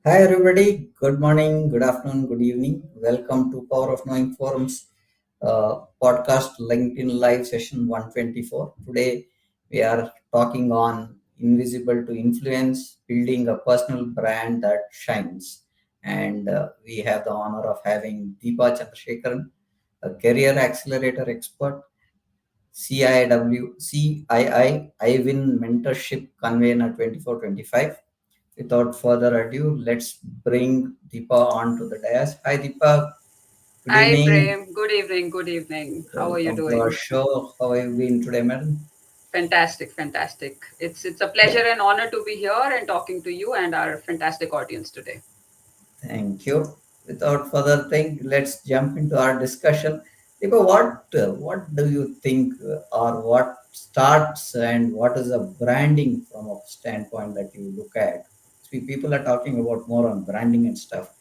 Hi everybody, good morning, good afternoon, good evening. Welcome to Power of Knowing Forums podcast LinkedIn Live session 124. Today we are talking on invisible to influence, building a personal brand that shines. And we have the honor of having Deepa Chandrasekaran, a career accelerator expert, CII IWIN mentorship convener 24/25. Without further ado, let's bring Deepa onto the dais. Hi, Deepa. Good Hi, evening. Prem. Good evening. Good evening. How are you Welcome to our doing? show. How have you been today, madam? Fantastic, fantastic. It's a pleasure and honor to be here and talking to you and our fantastic audience today. Thank you. Without further thing, let's jump into our discussion. Deepa, what do you think, or what starts and what is the branding from a standpoint that you look at? See, people are talking about more on branding and stuff.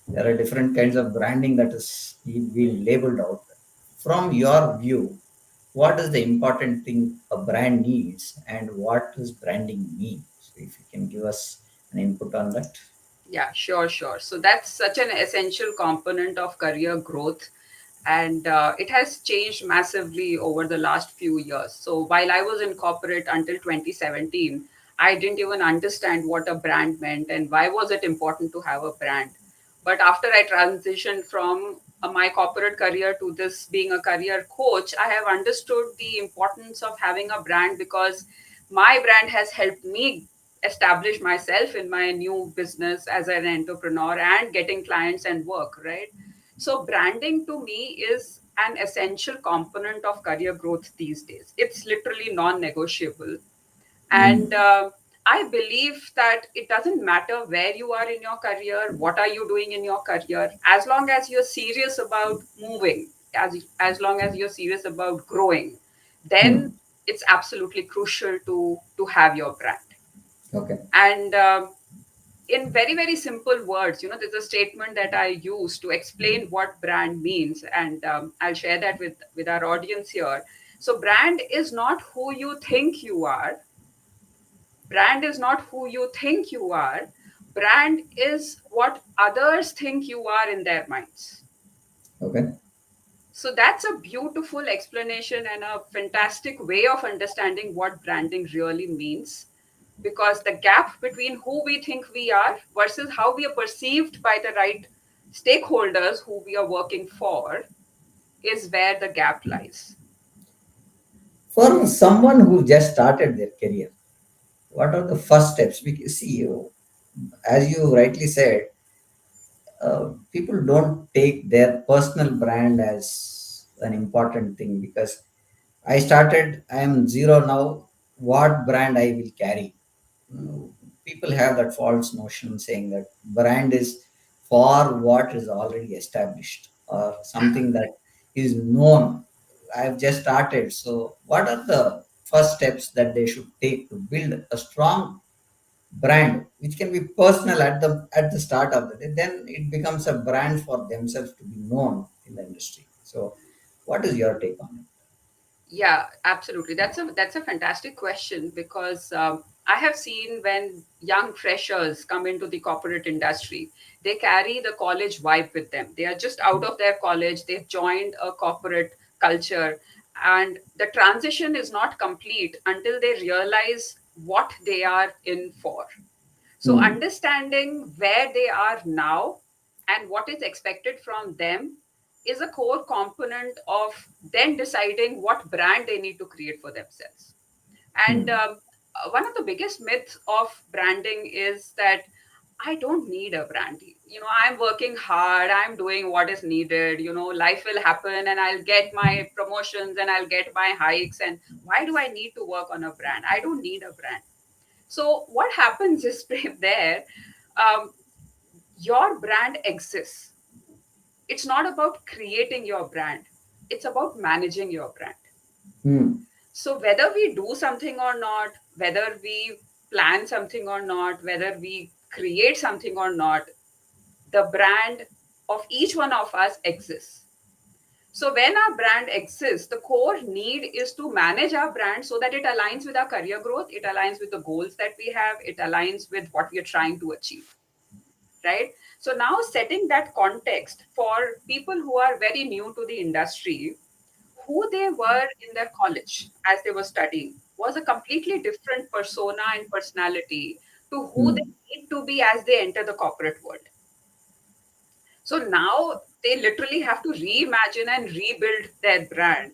There are different kinds of branding that is being labeled out. From your view, what is the important thing a brand needs and what does branding mean? So if you can give us an input on that. Yeah, sure, sure. So that's such an essential component of career growth. And it has changed massively over the last few years. So while I was in corporate until 2017, I didn't even understand what a brand meant and why was it important to have a brand. But after I transitioned from my corporate career to this being a career coach, I have understood the importance of having a brand because my brand has helped me establish myself in my new business as an entrepreneur and getting clients and work, right? So, branding to me is an essential component of career growth these days. It's literally non negotiable. And Mm. I believe that it doesn't matter where you are in your career, what are you doing in your career, as long as you're serious about moving, as long as you're serious about growing, then Mm. it's absolutely crucial to have your brand. Okay. And in very very simple words, there's a statement that I use to explain what brand means, and I'll share that with our audience here. So brand is not who you think you are. Brand is not who you think you are. Brand is what others think you are in their minds. Okay. So that's a beautiful explanation and a fantastic way of understanding what branding really means, because the gap between who we think we are versus how we are perceived by the right stakeholders who we are working for is where the gap lies. For someone who just started their career, what are the first steps? Because see, as you rightly said, people don't take their personal brand as an important thing because I am zero now. What brand I will carry? Mm, People have that false notion saying that brand is for what is already established or something that is known. I've just started. So, what are the first steps that they should take to build a strong brand which can be personal at the start of the day, then it becomes a brand for themselves to be known in the industry. So what is your take on Yeah, absolutely. That's a fantastic question, because I have seen when young freshers come into the corporate industry, they carry the college vibe with them. They are just out of their college, they've joined a corporate culture, and the transition is not complete until they realize what they are in for. it? So, understanding where they are now and what is expected from them is a core component of then deciding what brand they need to create for themselves. And Hmm. one of the biggest myths of branding is that I don't need a brand. I'm working hard, I'm doing what is needed, life will happen and I'll get my promotions and I'll get my hikes. And why do I need to work on a brand? I don't need a brand. So what happens is, Prem, there, um, your brand exists. It's not about creating your brand. It's about managing your brand. Hmm. So whether we do something or not, whether we plan something or not, whether we create something or not, the brand of each one of us exists. So when our brand exists, the core need is to manage our brand so that it aligns with our career growth, it aligns with the goals that we have, it aligns with what we are trying to achieve. right? So now setting that context for people who are very new to the industry, who they were in their college as they were studying was a completely different persona and personality to who they Hmm. need to be as they enter the corporate world. So now they literally have to reimagine and rebuild their brand,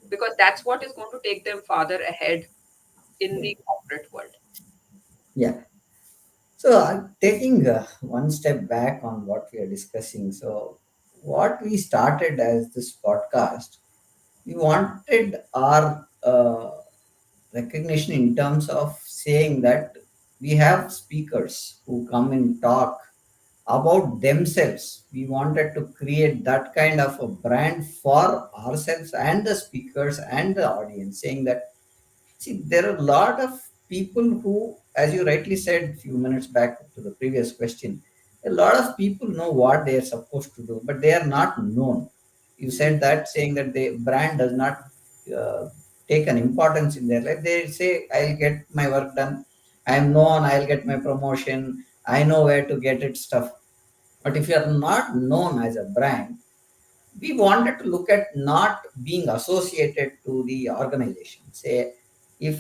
because that's what is going to take them farther ahead in Yeah. the corporate world. Yeah. So, taking one step back on what we are discussing. So, what we started as this podcast, we wanted our recognition in terms of saying that we have speakers who come and talk about themselves. We wanted to create that kind of a brand for ourselves and the speakers and the audience, saying that, see, there are a lot of people who, as you rightly said a few minutes back to the previous question, a lot of people know what they are supposed to do, but they are not known. You Mm. said that, saying that the brand does not uh, take an importance in their life. They say, I'll get my work done. I am known. I'll get my promotion. I know where to get it stuff. But if you are not known as a brand, we wanted to look at not being associated to the organization. Say, if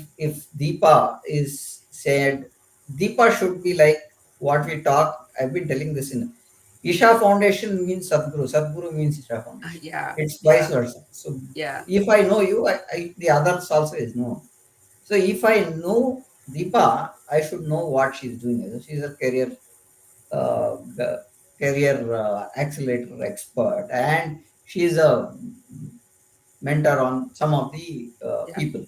Deepa is said, Deepa should be like what we talk. I've been telling this in Isha Foundation means Sadhguru, Sadhguru means Isha Foundation. Yeah, It's vice yeah, versa. So yeah, if I know you, the others also is known. So if I know Deepa, I should know what she's doing. She's a career accelerator expert, and she's a mentor on some of the yeah, people.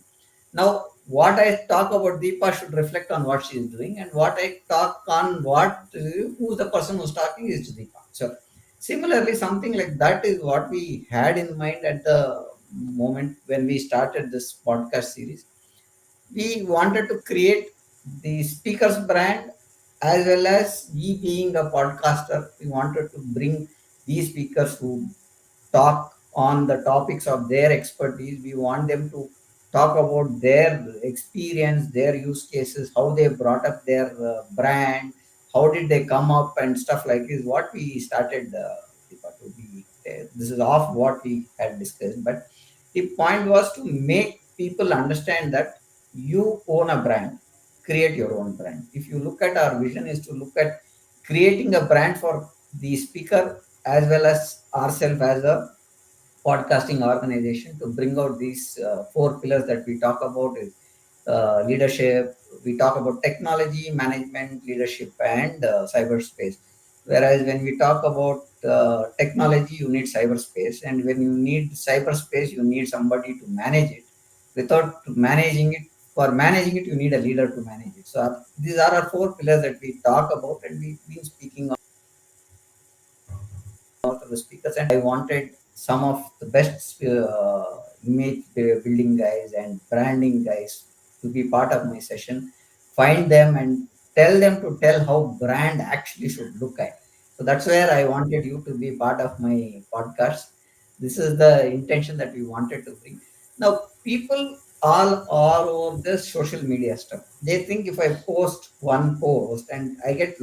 Now, what I talk about Deepa should reflect on what she is doing, and what I talk on who's the person who's talking is Deepa. So, similarly, something like that is what we had in mind at the moment when we started this podcast series. We wanted to create the speaker's brand, as well as we being a podcaster. We wanted to bring these speakers who talk on the topics of their expertise. We want them to talk about their experience, their use cases, how they brought up their brand, how did they come up, and stuff like this. What we started, Deepa, to be this is off what we had discussed, but the point was to make people understand that you own a brand, create your own brand. If you look at our vision, is to look at creating a brand for the speaker as well as ourselves as a podcasting organization, to bring out these four pillars that we talk about is leadership. We talk about technology, management, leadership, and cyberspace. Whereas when we talk about technology, you need cyberspace, and when you need cyberspace, you need somebody to manage it. Without managing it, for managing it, you need a leader to manage it. So these are our four pillars that we talk about, and we've been speaking out of the speakers, and I wanted some of the best image building guys and branding guys to be part of my session. Find them and tell them to tell how brand actually should look at. So that's where I wanted you to be part of my podcast. This is the intention that we wanted to bring. Now, people all over this social media stuff, they think if I post one post and I get,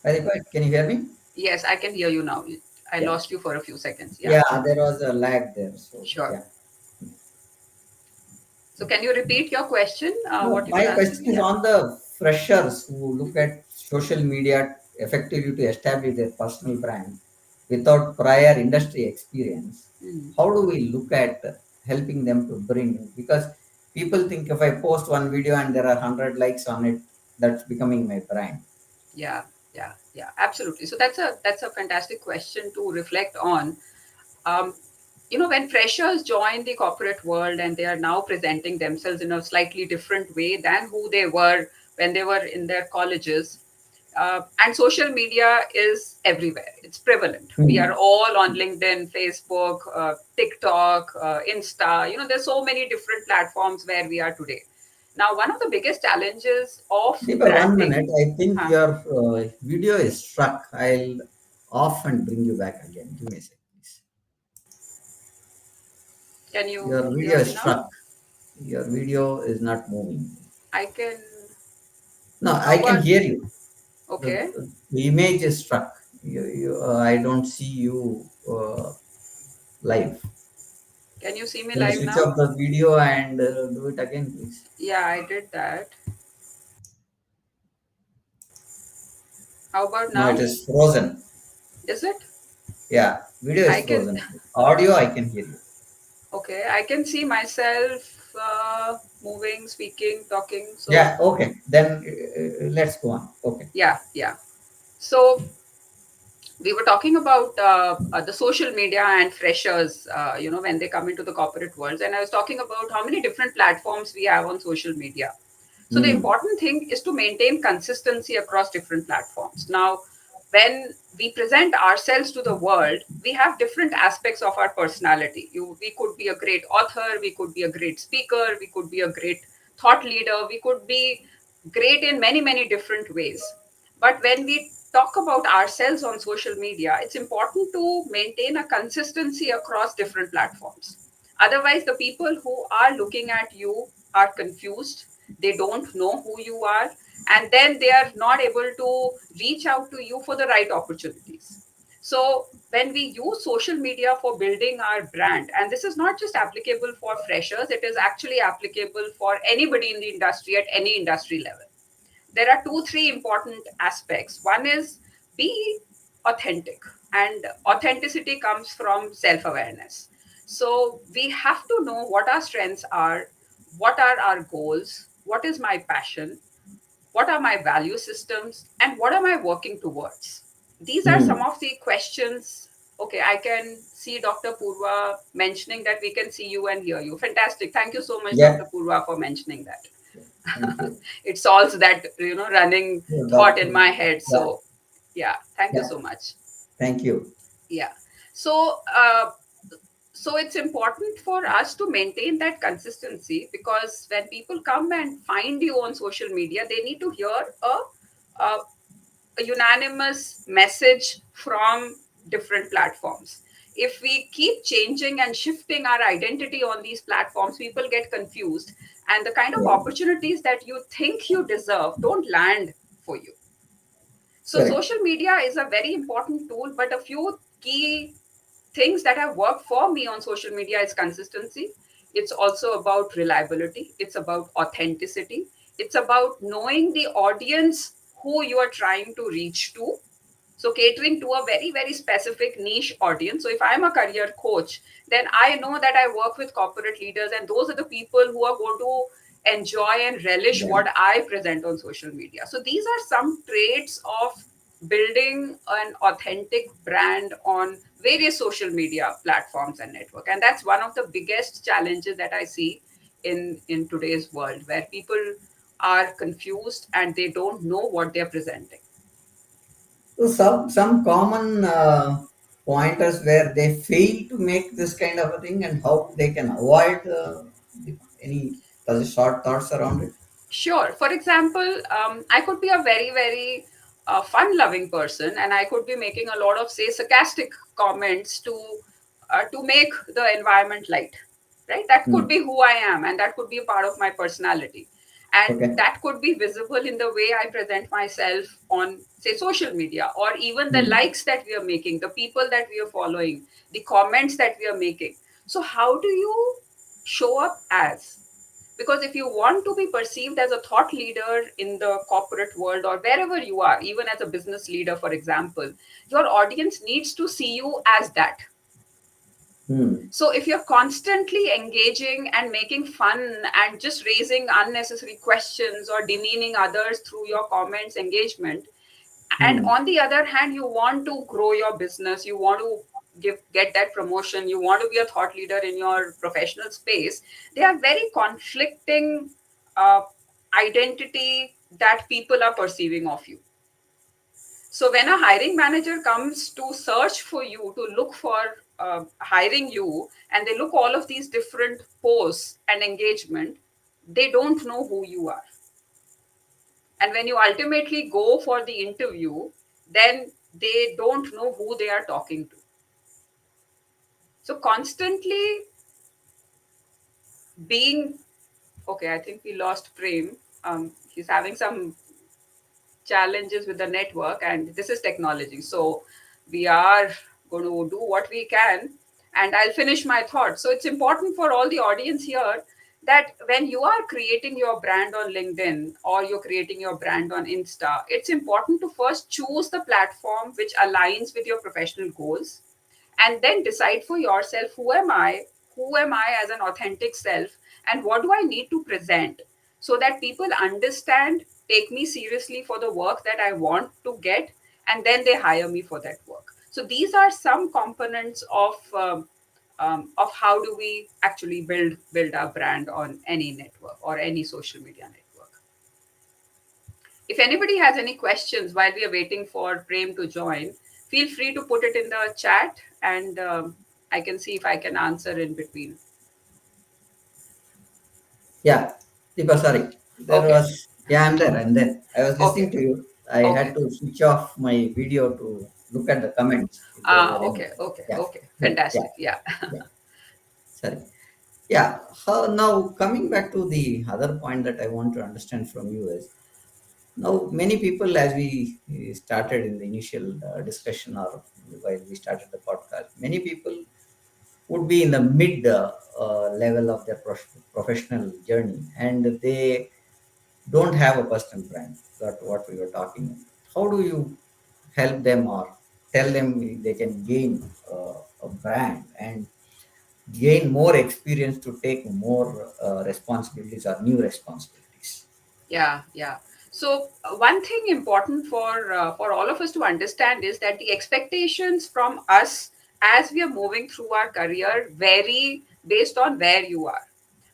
can you hear me? yes, I can hear you now. I Yeah. lost you for a few seconds. Yeah, Yeah, there was a lag there. So sure. yeah. So can you repeat your question? No, What you were my asking question me? is Yeah. on the freshers who look at social media effectively to establish their personal brand without prior industry experience. Mm. How do we look at helping them to bring? Because people think if I post one video and there are 100 likes on it, that's becoming my brand. Yeah, yeah, yeah, absolutely. So that's a fantastic question to reflect on. Um, when freshers join the corporate world and they are now presenting themselves in a slightly different way than who they were when they were in their colleges, and social media is everywhere. It's prevalent. We are Hmm. all on LinkedIn, Facebook, TikTok, Insta. There's so many different platforms where we are today. Now, one of the biggest challenges of Deepa, one branding. minute. I think Huh, your video is struck. I'll off and bring you back again. Give me a second, please. can you Your hear video me is now? struck. Your video is not moving. I can. No, How I can about? hear you. Okay. The image is struck. I don't see you live. Can you see me Can you live switch now? off the video and do it again, please? Yeah, I did that. How about No, it now? is frozen. Is it? Yeah, video I is can. frozen. Audio, I can hear you. Okay, I can see myself moving, speaking, talking. So Yeah, okay. Then let's go on. Okay. yeah, yeah. So we were talking about the social media and freshers, when they come into the corporate world. And I was talking about how many different platforms we have on social media. So the Hmm. important thing is to maintain consistency across different platforms. Now, when we present ourselves to the world, we have different aspects of our personality. We could be a great author, we could be a great speaker, we could be a great thought leader, we could be great in many, many different ways. But when we talk about ourselves on social media, it's important to maintain a consistency across different platforms. Otherwise, the people who are looking at you are confused, they don't know who you are, and then they are not able to reach out to you for the right opportunities. So, when we use social media for building our brand, and this is not just applicable for freshers, it is actually applicable for anybody in the industry at any industry level. There are two, three important aspects. One is be authentic, and authenticity comes from self awareness. So we have to know what our strengths are, what are our goals, what is my passion, what are my value systems, and what am I working towards. These are some Hmm. of the questions. Okay, I can see Dr. Purva mentioning that we can see you and hear you. Fantastic. Thank you so much, Yeah. Dr. Purva, for mentioning that. Thank you. It solves that running Yeah, thought Doctor. in my head. Yeah. So yeah, thank you Yeah. so much. Thank you. Yeah. So uh, so it's important for us to maintain that consistency, because when people come and find you on social media, they need to hear a, a unanimous message from different platforms. If we keep changing and shifting our identity on these platforms, people get confused, and the kind of Yeah. opportunities that you think you deserve don't land for you. So, Correct. social media is a very important tool, but a few key things that have worked for me on social media is consistency. It's also about reliability, it's about authenticity, it's about knowing the audience who you are trying to reach to. So catering to a very, very specific niche audience. So if I'm a career coach, then I know that I work with corporate leaders, and those are the people who are going to enjoy and relish Yeah. what I present on social media. So these are some traits of building an authentic brand on various social media platforms and network. And that's one of the biggest challenges that I see in today's world, where people are confused and they don't know what they're presenting. So some common pointers where they fail to make this kind of a thing and how they can avoid any short thoughts around it. Sure. For example, I could be a very, very fun-loving person, and I could be making a lot of, say, sarcastic comments to make the environment light. Right? That could Hmm. be who I am, and that could be a part of my personality, and Okay. that could be visible in the way I present myself on, say, social media, or even the Hmm. likes that we are making, the people that we are following, the comments that we are making. So, how do you show up as? Because if you want to be perceived as a thought leader in the corporate world or wherever you are, even as a business leader, for example, your audience needs to see you as that. Hmm. So if you're constantly engaging and making fun and just raising unnecessary questions or demeaning others through your comments engagement, and Hmm. on the other hand you want to grow your business, you want to get that promotion, you want to be a thought leader in your professional space, they are very conflicting uh, identity that people are perceiving of you. So when a hiring manager comes to search for you, to look for hiring you, and they look all of these different posts and engagement, they don't know who you are. And when you ultimately go for the interview, then they don't know who they are talking to. So constantly being, okay, I think we lost Prem. He's having some challenges with the network, and this is technology. So we are going to do what we can, and I'll finish my thought. So it's important for all the audience here that when you are creating your brand on LinkedIn or you're creating your brand on Insta, it's important to first choose the platform which aligns with your professional goals, and then decide for yourself, who am I as an authentic self, and what do I need to present so that people understand, take me seriously for the work that I want to get, and then they hire me for that work. So these are some components of how do we actually build our brand on any network or any social media network. If anybody has any questions while we are waiting for Prem to join, feel free to put it in the chat, and I can see if I can answer in between. Yeah, Deepa, sorry. There Okay, was, yeah, I'm there. I'm there. I was listening okay, to you. I had okay. to switch off my video to look at the comments if there were any. Okay, okay, Yeah, okay. right. Yeah, Fantastic. Yeah. yeah. Sorry. Yeah. Now, coming back to the other point that I want to understand from you is now many people, as we started in the initial discussion or while we started the podcast, many people would be in the mid level of their professional journey, and they don't have a personal brand. That what we were talking. How do you help them or tell them they can gain a brand and gain more experience to take more responsibilities or new responsibilities? Yeah, yeah. So one thing important for all of us to understand is that the expectations from us as we are moving through our career vary based on where you are.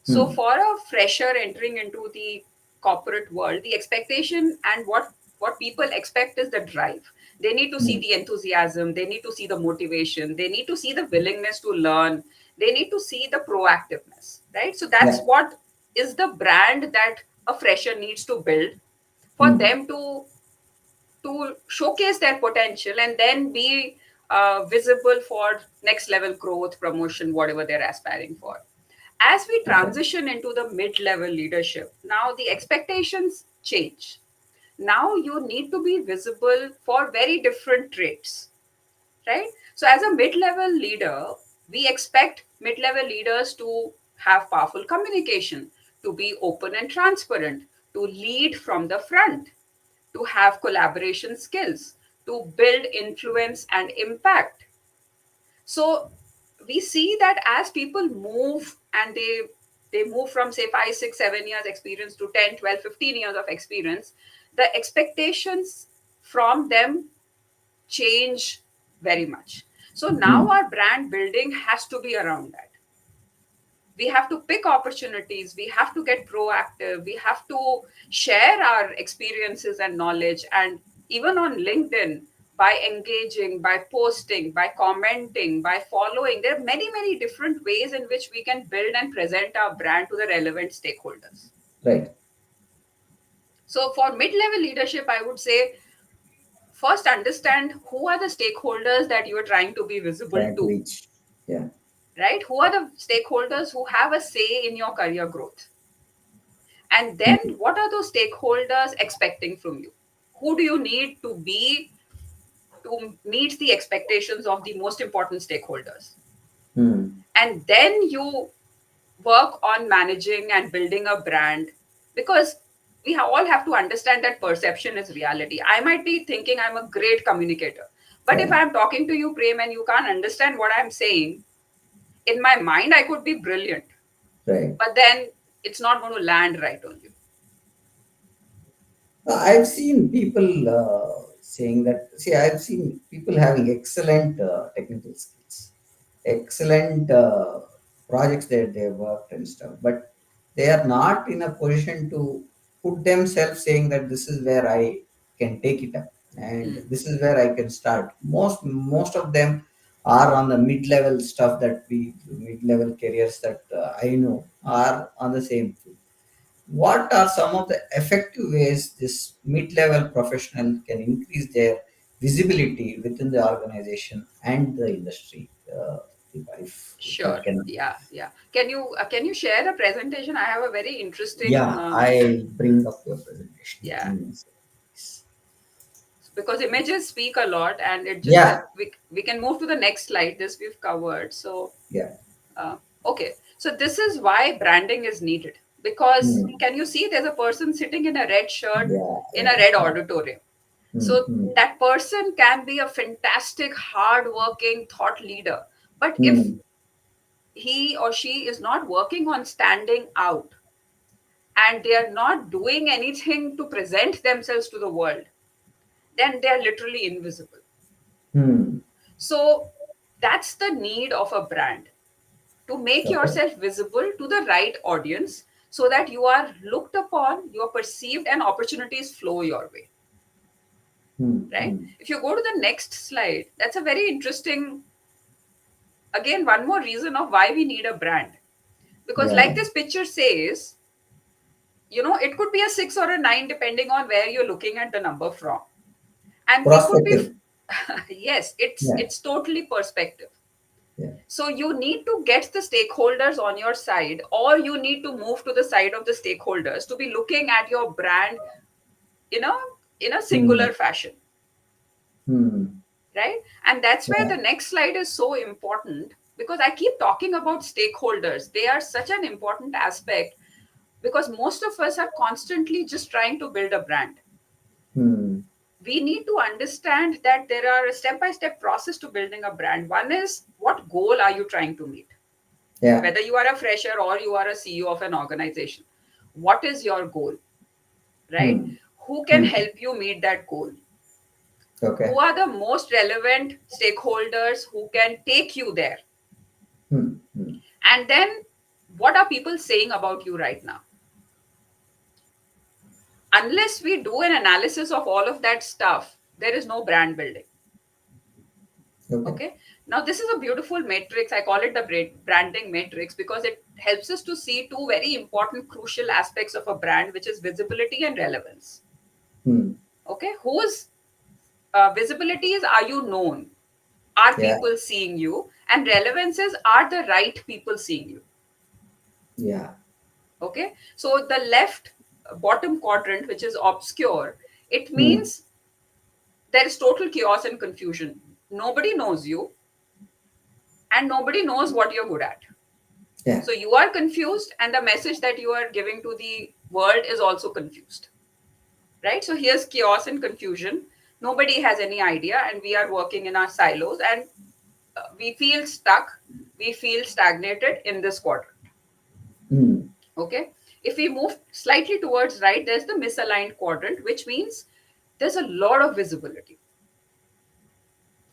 So Hmm. for a fresher entering into the corporate world, the expectation and what people expect is the drive. They need to see Hmm. the enthusiasm, they need to see the motivation, they need to see the willingness to learn, they need to see the proactiveness, right? So Yeah. that's what is the brand that a fresher needs to build for Hmm. them to showcase their potential and then be visible for next level growth, promotion, whatever they're aspiring for. As we Okay. transition into the mid level leadership, now the expectations change. Now you need to be visible for very different traits, right? So, as a mid level leader, we expect mid level leaders to have powerful communication, to be open and transparent, to lead from the front, to have collaboration skills, to build influence and impact. So we see that as people move and they move from say 5 6 7 years experience to 10 12 15 years of experience, the expectations from them change very much. So now Hmm. our brand building has to be around that. We have to pick opportunities, we have to get proactive, we have to share our experiences and knowledge, and even on LinkedIn, by engaging, by posting, by commenting, by following, there are many many different ways in which we can build and present our brand to the relevant stakeholders. Right. So for mid-level leadership, I would say first understand who are the stakeholders that you are trying to be visible Trying to to, reach. Yeah. right? Who are the stakeholders who have a say in your career growth? And then Hmm. what are those stakeholders expecting from you? Who do you need to be to meet the expectations of the most important stakeholders? Hmm. And then you work on managing and building a brand, because we all have to understand that perception is reality. I might be thinking I'm a great communicator, but if Yeah. I'm talking to you, Prem, and you can't understand what I'm saying, in my mind I could be brilliant, Right. but then it's not going to land right on you. I've seen people saying that. See, I've seen people having excellent technical skills, excellent projects that they worked and stuff, but they are not in a position to put themselves saying that this is where I can take it up and Hmm. this is where I can start. Most of them are on the mid-level stuff that we mid-level careers that I know are on the same field. what are some of the effective ways this mid-level professional can increase their visibility within the organization and the industry? If that Sure. can. Yeah, yeah. Can you share the presentation? I have a very interesting Yeah, I'll bring up your presentation. Give yeah, me a second, please. because images speak a lot, and it just Yeah, help. We can move to the next slide. This we've covered. So yeah, okay, so this is why branding is needed, because mm, can you see there's a person sitting in a red shirt yeah, in a yeah, red yeah. auditorium. Mm, So mm, that person can be a fantastic, hard-working thought leader, but if mm, he or she is not working on standing out and they are not doing anything to present themselves to the world, then they are literally invisible. mm. So that's the need of a brand, to make Okay. yourself visible to the right audience so that you are looked upon, you are perceived, and opportunities flow your way. Mm, Right? mm. If you go to the next slide, that's a very interesting, again, one more reason of why we need a brand. Because, like Yeah. this picture says, it could be a 6 or a 9 depending on where you're looking at the number from. And we could be, Prospective. yes, it's Yeah, it's totally perspective. yeah. So you need to get the stakeholders on your side, or you need to move to the side of the stakeholders to be looking at your brand in a in a Mm, singular fashion, mm. right? And that's where Yeah. the next slide is so important, because I keep talking about stakeholders. They are such an important aspect, because most of us are constantly just trying to build a brand. Mm. We need to understand that there are a step by step process to building a brand. One is, what goal are you trying to meet? Yeah. Whether you are a fresher or you are a CEO of an organization, what is your goal, right? Mm. Who can Mm. help you meet that goal? Who Okay. are the most relevant stakeholders who can take you there? Mm. Mm. And then, what are people saying about you right now? Unless we do an analysis of all of that stuff, there is no brand building. Okay. Okay. Now, this is a beautiful matrix. I call it the branding matrix, because it helps us to see two very important, crucial aspects of a brand, which is visibility and relevance. Mm. Okay. Whose visibility is, are you known? Are Yeah. people seeing you? And relevance is, are the right people seeing you? Yeah. Okay. So, the left bottom quadrant, which is obscure, it Mm. means there is total chaos and confusion. Nobody knows you, and nobody knows what you're good at. Yeah. So you are confused, and the message that you are giving to the world is also confused, right? So here's chaos and confusion. Nobody has any idea, and we are working in our silos, and we feel stuck. We feel stagnated in this quadrant. Mm. Okay. If we move slightly towards right, there's the misaligned quadrant, which means there's a lot of visibility.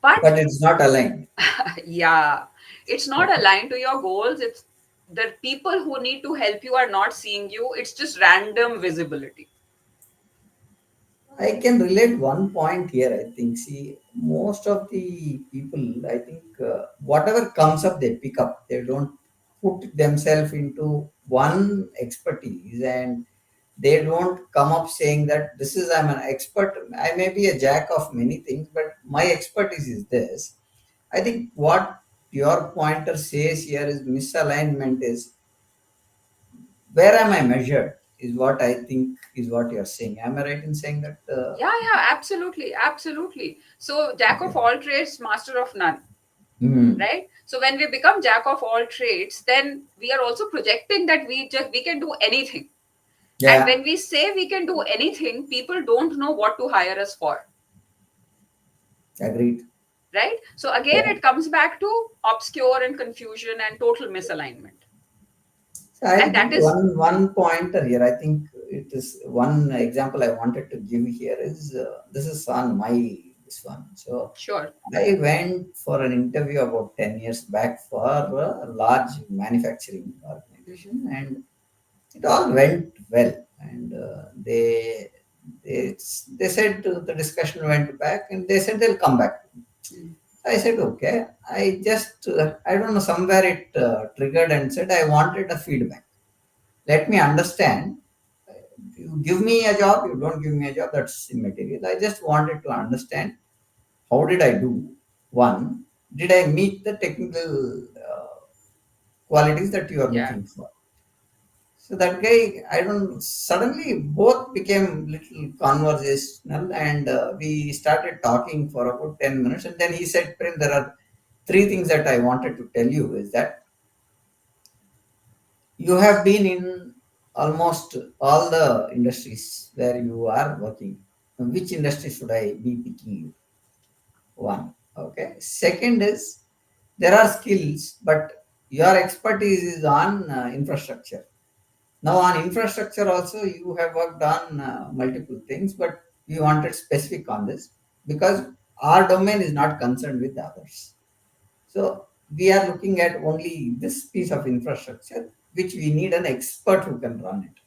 But But it's not aligned. yeah, it's not Okay. aligned to your goals. It's the people who need to help you are not seeing you. It's just random visibility. I can relate one point here. I think, see, most of the people, I think, whatever comes up, they pick up. They don't put themselves into one expertise, and they don't come up saying that this is, I'm an expert. I may be a jack of many things, but my expertise is this. I think what your pointer says here is misalignment is, where am I measured? Is what I think is what you're saying. Am I right in saying that? Yeah, yeah, absolutely, absolutely. So, jack of Okay. all trades, master of none, Hmm. right? So, when we become jack of all trades, then we are also projecting that we can do anything. And Yeah, when we say we can do anything, people don't know what to hire us for, agreed. right? So, again, Yeah. it comes back to obscure and confusion and total misalignment. So I'll And give that you is one pointer here. I think it is one example I wanted to give here is this is on my this one. So sure. I went for an interview about 10 years back for a large manufacturing organization, and it all went well. And they they said the discussion went back, and they said they'll come back. Mm. I said, okay. I just, I don't know, somewhere it triggered and said, I wanted a feedback. Let me understand. You give me a job, you don't give me a job, that's immaterial. I just wanted to understand how did I do. One, did I meet the technical qualities that you are Yeah. looking for? So that guy, I don't, suddenly both became little conversational and we started talking for about 10 minutes. And then he said, Prem, there are three things that I wanted to tell you is that you have been in almost all the industries where you are working. Which industry should I be picking you? One. Okay. Second is there are skills, but your expertise is on infrastructure. Now, on infrastructure also, you have worked on multiple things, but we wanted specific on this because our domain is not concerned with the others. So, we are looking at only this piece of infrastructure, which we need an expert who can run it.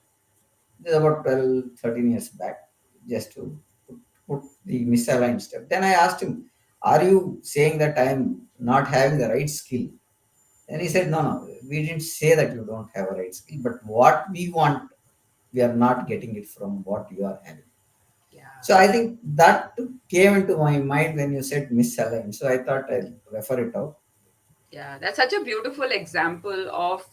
This is about 12, 13 years back, just to put the misaligned step. Then I asked him, are you saying that I am not having the right skill? And he said, no, no, we didn't say that you don't have a right skill, but what we want, we are not getting it from what you are having. Yeah. So I think that came into my mind when you said misaligned. So I thought I'll refer it out. Yeah, that's such a beautiful example of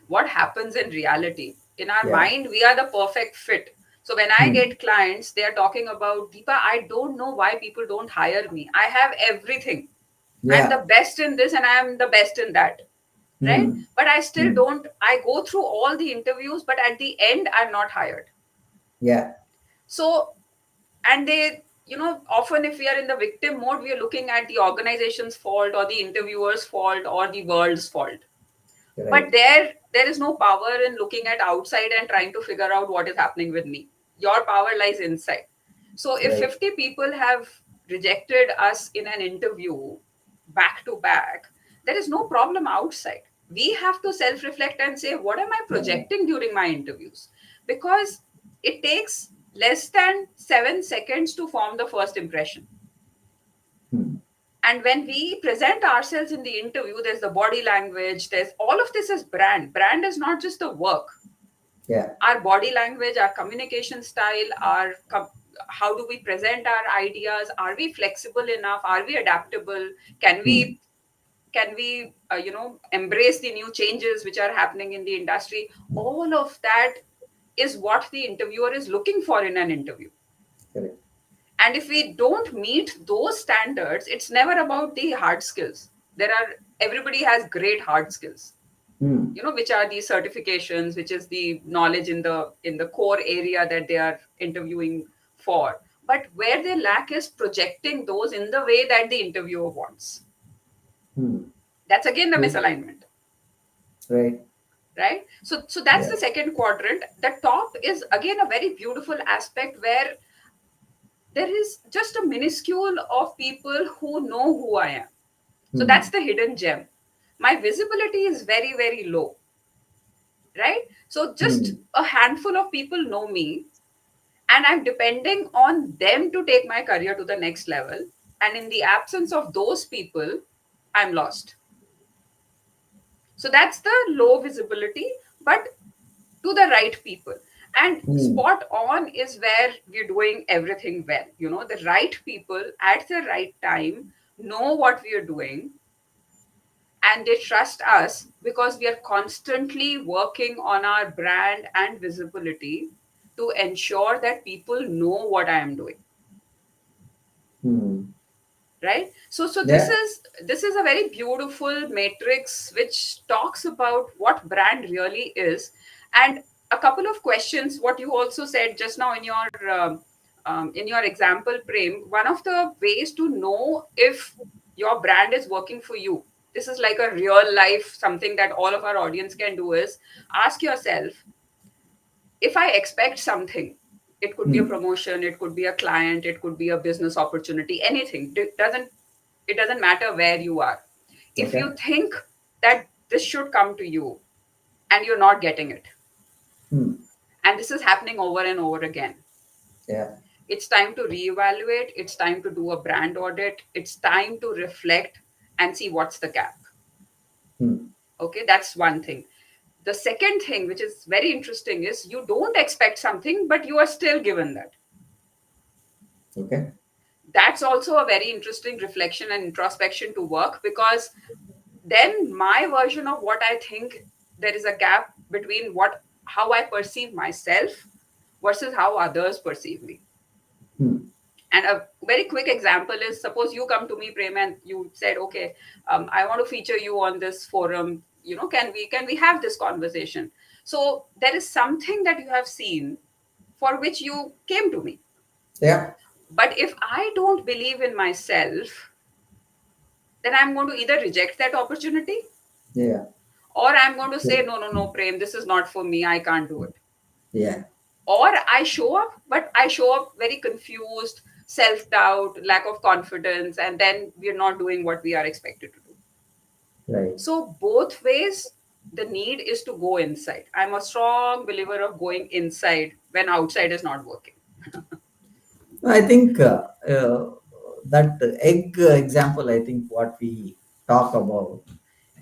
what happens in reality. In our Yeah. mind, we are the perfect fit. So when I Hmm. get clients, they are talking about, Deepa, I don't know why people don't hire me. I have everything. I'm Yeah. the best in this and I'm the best in that. Right? Hmm. But I still Hmm. don't, I go through all the interviews, but at the end, I'm not hired. Yeah. So, and they, often if we are in the victim mode, we are looking at the organization's fault or the interviewer's fault or the world's fault. But Right. there is no power in looking at outside and trying to figure out what is happening with me. Your power lies inside. So if Right. 50 people have rejected us in an interview back to back, there is no problem outside. We have to self reflect and say, what am I Yeah. projecting during my interviews? Because it takes less than 7 seconds to form the first impression. Hmm. And when we present ourselves in the interview, there's the body language, there's all of this is brand is not just the work. Yeah. Our body language, our communication style, how do we present our ideas, are we flexible enough, are we adaptable, can Hmm. we embrace the new changes which are happening in the industry. All of that is what the interviewer is looking for in an interview. Correct. And if we don't meet those standards, it's never about the hard skills. Everybody has great hard skills, Hmm. which are the certifications, which is the knowledge in the core area that they are interviewing for. But where they lack is projecting those in the way that the interviewer wants. Hmm. That's again the Good. misalignment. Right. Right, so that's Yeah. the second quadrant. The top is again a very beautiful aspect where there is just a minuscule of people who know who I am. So that's Hmm. the hidden gem. My visibility is very, very low, right? So just Hmm. a handful of people know me, and I'm depending on them to take my career to the next level. And in the absence of those people, I'm lost. So that's the low visibility, but to the right people. And Hmm. spot on is where we're doing everything well. The right people at the right time know what we are doing, and they trust us because we are constantly working on our brand and visibility to ensure that people know what I am doing. Hmm. Right, so this Yeah. is this is a very beautiful matrix which talks about what brand really is. And a couple of questions, what you also said just now in your example, Prem, one of the ways to know if your brand is working for you, this is like a real life something that all of our audience can do, is ask yourself, if I expect something, it could be a Hmm. promotion, it could be a client, it could be a business opportunity, anything. It doesn't matter where you are. If Okay. you think that this should come to you and you're not getting it, Hmm. and this is happening over and over again, Yeah. it's time to reevaluate. It's time to do a brand audit. It's time to reflect and see what's the gap. Hmm. Okay, that's one thing. The second thing, which is very interesting, is you don't expect something, but you are still given that. Okay. That's also a very interesting reflection and introspection to work, because then my version of what I think, there is a gap between what how I perceive myself versus how others perceive me. Hmm. And a very quick example is, suppose you come to me, Prem, and you said, okay, I want to feature you on this forum. Can we have this conversation? So there is something that you have seen for which you came to me. Yeah. But if I don't believe in myself, then I'm going to either reject that opportunity, Yeah. or I'm going to say, Yeah. no, no, no, Prem, this is not for me. I can't do it. Yeah. Or I show up, but I show up very confused, self doubt, lack of confidence, and then we're not doing what we are expected to do. Right. So, both ways, the need is to go inside. I'm a strong believer of going inside when outside is not working. I think that egg example, I think what we talk about,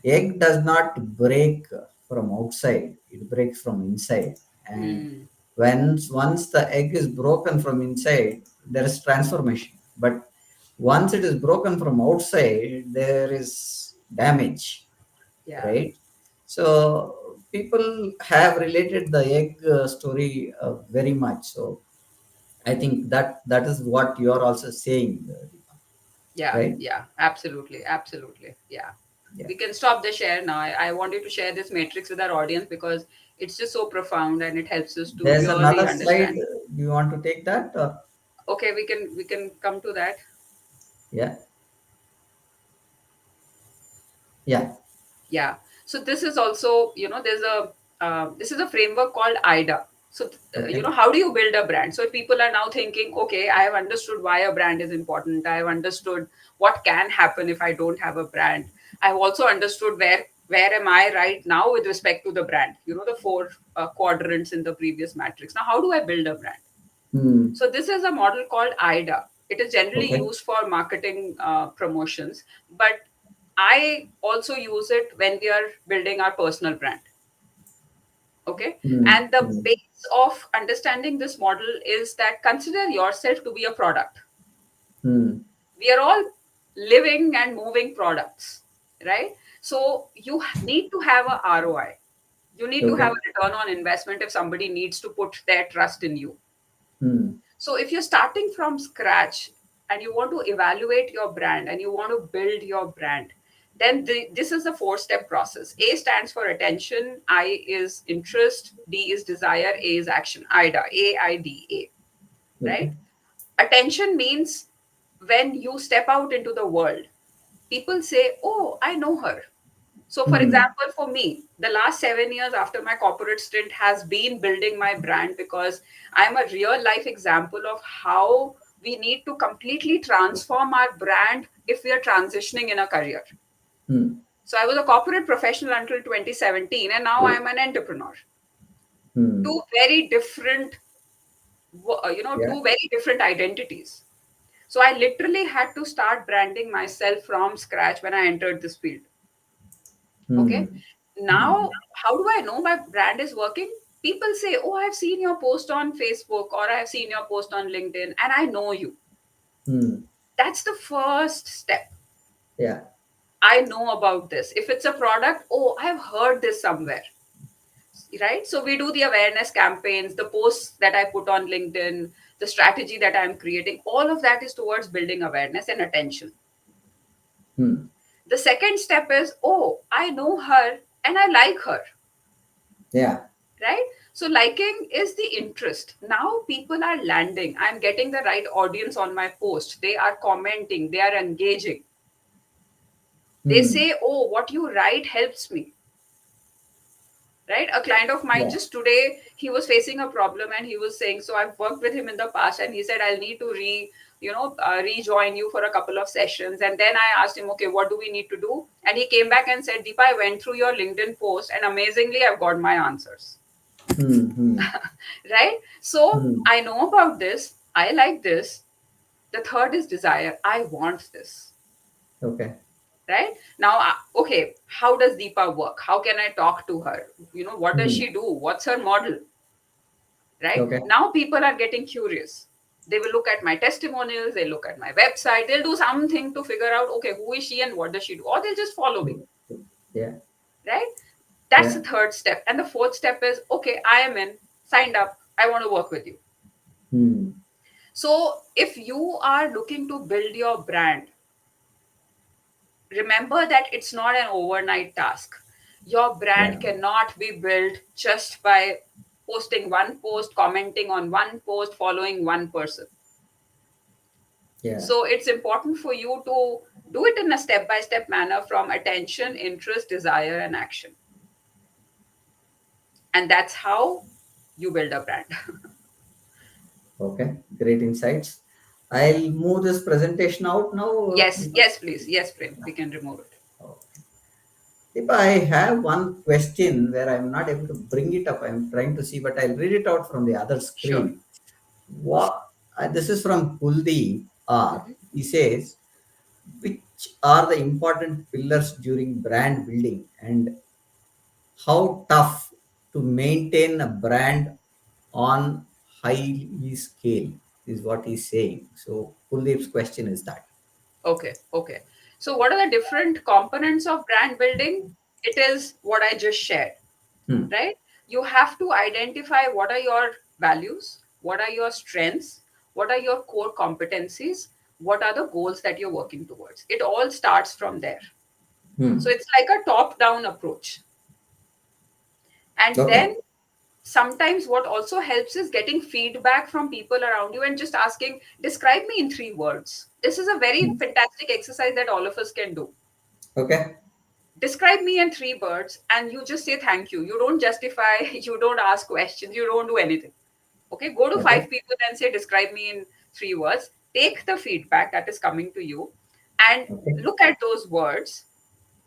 egg does not break from outside, it breaks from inside. And Hmm. once the egg is broken from inside, there is transformation. But once it is broken from outside, there is damage, Yeah. right? So people have related the egg story very much. So I think that is what you are also saying, Deepa, Yeah. right? Yeah. Absolutely. Absolutely. Yeah. Yeah. We can stop the share now. I wanted to share this matrix with our audience because it's just so profound and it helps us to There's really another slide. understand. Do you want to take that? Or? Okay, we can come to that. Yeah. Yeah. Yeah. So this is also, there's a this is a framework called IDA. So Okay. how do you build a brand? So if people are now thinking, okay, I have understood why a brand is important. I have understood what can happen if I don't have a brand. I've also understood where am I right now with respect to the brand. The four quadrants in the previous matrix. Now, how do I build a brand? Hmm. So this is a model called IDA. It is generally Okay. used for marketing promotions, but I also use it when we are building our personal brand. Okay. Hmm. And the Hmm. base of understanding this model is that consider yourself to be a product. Hmm. We are all living and moving products, right? So you need to have a ROI. You need to have Okay. a return on investment if somebody needs to put their trust in you. Hmm. So if you're starting from scratch and you want to evaluate your brand and you want to build your brand, then this is a four-step process. A stands for attention, I is interest, D is desire, A is action. IDA, A-I-D-A, Okay. right? Attention means when you step out into the world, people say, oh, I know her. So, for Hmm. example, for me, the last 7 years after my corporate stint has been building my brand, because I'm a real life example of how we need to completely transform our brand if we are transitioning in a career. Hmm. So, I was a corporate professional until 2017, and now I'm an entrepreneur. Hmm. Two very different, Yeah. two very different identities. So, I literally had to start branding myself from scratch when I entered this field. Okay. Hmm. Hmm. Now, how do I know my brand is working? People say, oh, I've seen your post on Facebook or I've seen your post on LinkedIn and I know you. Hmm. That's the first step. Yeah. I know about this. If it's a product, oh, I've heard this somewhere. Right. So we do the awareness campaigns, the posts that I put on LinkedIn, the strategy that I'm creating. All of that is towards building awareness and attention. Hmm. The second step is, oh, I know her and I like her. Yeah. Right? So liking is the interest. Now people are landing. I'm getting the right audience on my post. They are commenting, they are engaging. They Hmm. say, oh, what you write helps me. Right? A client of mine Yeah. just today, he was facing a problem and he was saying, so I've worked with him in the past and he said, I'll need to rejoin you for a couple of sessions. And then I asked him, okay, what do we need to do? And he came back and said, Deepa, I went through your LinkedIn post and amazingly, I've got my answers. Hmm. Hmm. Right? So Hmm. I know about this. I like this. The third is desire. I want this. Okay. right? Now, okay, how does Deepa work? How can I talk to her? What does Hmm. she do? What's her model, right? Okay. Now people are getting curious. They will look at my testimonials, they look at my website, they'll do something to figure out, okay, who is she and what does she do? Or they'll just follow me, Yeah. right? That's the Yeah. third step. And the fourth step is, okay, I am in, signed up, I want to work with you. Hmm. So if you are looking to build your brand, remember that it's not an overnight task. Your Yeah. brand cannot be built just by posting one post, commenting on one post, following one person. Yeah. So it's important for you to do it in a step by step manner from attention, interest, desire, and action. And that's how you build a brand. Okay. Great insights. I'll move this presentation out now. Yes, yes, please. Yes, Prem, we can remove it. Okay. If I have one question where I'm not able to bring it up, I'm trying to see, but I'll read it out from the other Sure. screen. What this is from Kuldeep R. Mhm. He says, which are the important pillars during brand building and how tough to maintain a brand on high scale is what he's saying. So Kuldeep's question is that. Okay, okay. So, what are the different components of brand building? It is what I just shared, Hmm. right? You have to identify what are your values, what are your strengths, what are your core competencies, what are the goals that you're working towards. It all starts from there. So Hmm. it's like a top down approach. And Okay. then sometimes what also helps is getting feedback from people around you and just asking, describe me in 3 words. This is a very Hmm. fantastic exercise that all of us can do. Okay. Describe me in 3 words, and you just say thank you. You don't justify, you don't ask questions, you don't do anything. Okay, go to Okay. 5 people and say, describe me in 3 words. Take the feedback that is coming to you and Okay. look at those words.